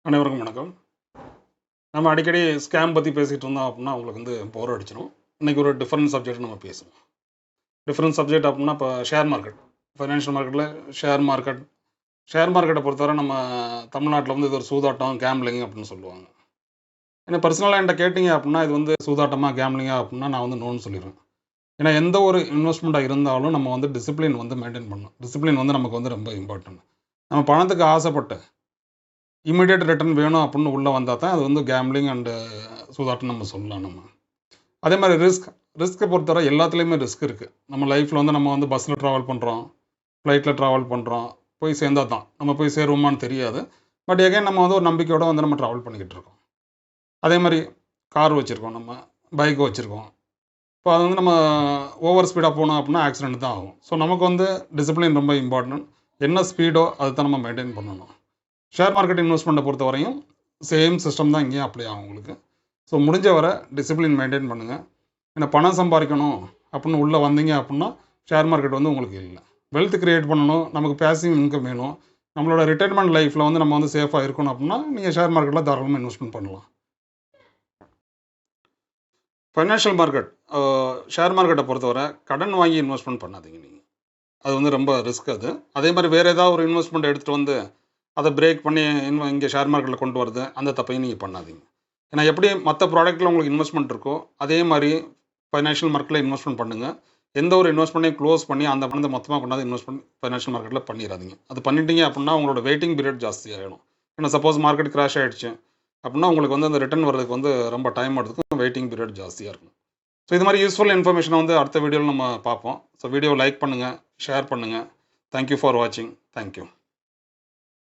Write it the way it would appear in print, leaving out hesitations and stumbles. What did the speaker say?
அனைவருக்கும் வணக்கம். நம்ம அடிக்கடி ஸ்கேம் பற்றி பேசிகிட்டு இருந்தோம் அப்படின்னா உங்களுக்கு வந்து போர் அடிச்சிடும். இன்றைக்கி ஒரு டிஃப்ரெண்ட் சப்ஜெக்ட் நம்ம பேசுவோம். டிஃப்ரெண்ட் சப்ஜெக்ட் அப்படின்னா இப்போ ஷேர் மார்க்கெட், ஃபைனான்ஷியல் மார்க்கெட்டில் ஷேர் மார்க்கெட்டை பொறுத்தவரை நம்ம தமிழ்நாட்டில் வந்து இது ஒரு சூதாட்டம், கேம்லிங் அப்படின்னு சொல்லுவாங்க. ஏன்னா பர்சனலாக என்கிட்ட கேட்டிங்க அப்படின்னா இது வந்து சூதாட்டமாக கேம்லிங்கா அப்படின்னா நான் வந்து நோன்னு சொல்லிடுவேன். ஏன்னா எந்த ஒரு இன்வெஸ்ட்மெண்ட்டாக இருந்தாலும் நம்ம வந்து டிசிப்ளின் வந்து மெயின்டைன் பண்ணணும். டிசிப்ளின் வந்து நமக்கு வந்து ரொம்ப இம்பார்ட்டன்ட். நம்ம பணத்துக்கு ஆசைப்பட்டு இமீடியட் ரிட்டர்ன் வேணும் அப்படின்னு உள்ளே வந்தால் தான் அது வந்து கேம்லிங் அண்டு சூதாட்டம் நம்ம சொல்லலாம். நம்ம அதே மாதிரி ரிஸ்க்கை பொறுத்தவரை எல்லாத்துலேயுமே ரிஸ்க் இருக்குது. நம்ம லைஃப்பில் வந்து நம்ம வந்து பஸ்ஸில் ட்ராவல் பண்ணுறோம், ஃப்ளைட்டில் ட்ராவல் பண்ணுறோம், போய் சேர்ந்தால் தான் நம்ம போய் சேருவோமான்னு தெரியாது. பட் எகைன் நம்ம வந்து ஒரு நம்பிக்கையோடு வந்து நம்ம ட்ராவல் பண்ணிக்கிட்டு இருக்கோம். அதே மாதிரி கார் வச்சுருக்கோம், நம்ம பைக் வச்சுருக்கோம். இப்போ அது வந்து நம்ம ஓவர் ஸ்பீடாக போனோம் அப்படின்னா ஆக்சிடென்ட் தான் ஆகும். ஸோ நமக்கு வந்து டிசிப்ளின் ரொம்ப இம்பார்ட்டன்ட். என்ன ஸ்பீடோ அதை தான் நம்ம மெயின்டைன் பண்ணணும். ஷேர் மார்க்கெட் இன்வெஸ்ட்மெண்ட்டை பொறுத்த வரையும் சேம் சிஸ்டம் தான் இங்கேயும் அப்ளை ஆகும் உங்களுக்கு. ஸோ முடிஞ்ச வரை டிசிப்ளின் மெயின்டைன் பண்ணுங்கள். ஏன்னா பணம் சம்பாதிக்கணும் அப்படின்னு உள்ளே வந்தீங்க அப்படின்னா ஷேர் மார்க்கெட் வந்து உங்களுக்கு இல்லை. வெல்த் கிரியேட் பண்ணணும், நமக்கு பேசிவ் இன்கம் வேணும், நம்மளோட ரிட்டைர்மெண்ட் லைஃப்பில் வந்து நம்ம வந்து சேஃபாக இருக்கணும் அப்படின்னா நீங்கள் ஷேர் மார்க்கெட்டில் தாராளமாக இன்வெஸ்ட்மெண்ட் பண்ணலாம். ஃபைனான்ஷியல் மார்க்கெட், ஷேர் மார்க்கெட்டை பொறுத்தவரை கடன் வாங்கி இன்வெஸ்ட்மெண்ட் பண்ணாதீங்க நீங்கள். அது வந்து ரொம்ப ரிஸ்க் அது. அதே மாதிரி வேறு ஏதாவது ஒரு இன்வெஸ்ட்மெண்ட் எடுத்துகிட்டு வந்து அதை பிரேக் பண்ணி இங்கே ஷேர் மார்க்கெட்டில் கொண்டு வருது, அந்த தப்பையும் நீங்கள் பண்ணாதீங்க. ஏன்னா எப்படி மற்ற ப்ராடக்ட்டில் உங்களுக்கு இன்வெஸ்ட்மெண்ட் இருக்கோ அதே மாதிரி ஃபைனான்ஷியல் மார்க்கெட்டில் இன்வெஸ்ட்மெண்ட் பண்ணுங்கள். எந்த ஒரு இன்வெஸ்ட்மெண்ட்டையும் க்ளோஸ் பண்ணி அந்த பணத்தை மொத்தமாக கொண்டாந்து இன்வெஸ்ட்மெண்ட் ஃபைனான்ஷியல் மார்க்கெட்டில் பண்ணிடாதீங்க. அது பண்ணிட்டீங்க அப்படின்னா உங்களோட வெயிட்டிங் பீரியட் ஜாஸ்தி ஆகிடும். ஏன்னா சப்போஸ் மார்க்கெட் கிராஷ் ஆகிடுச்சு அப்படின்னா உங்களுக்கு வந்து அந்த ரிட்டர்ன் வரதுக்கு வந்து ரொம்ப டைம் எடுத்துக்கும், வெயிட்டிங் பீரியட் ஜாஸ்தியாக இருக்கும். ஸோ இது மாதிரி யூஸ்ஃபுல் இன்ஃபர்மேஷனை வந்து அடுத்த வீடியோவில் நம்ம பார்ப்போம். ஸோ வீடியோ லைக் பண்ணுங்கள், ஷேர் பண்ணுங்கள். தேங்க்யூ ஃபார் வாட்சிங். தேங்க்யூ.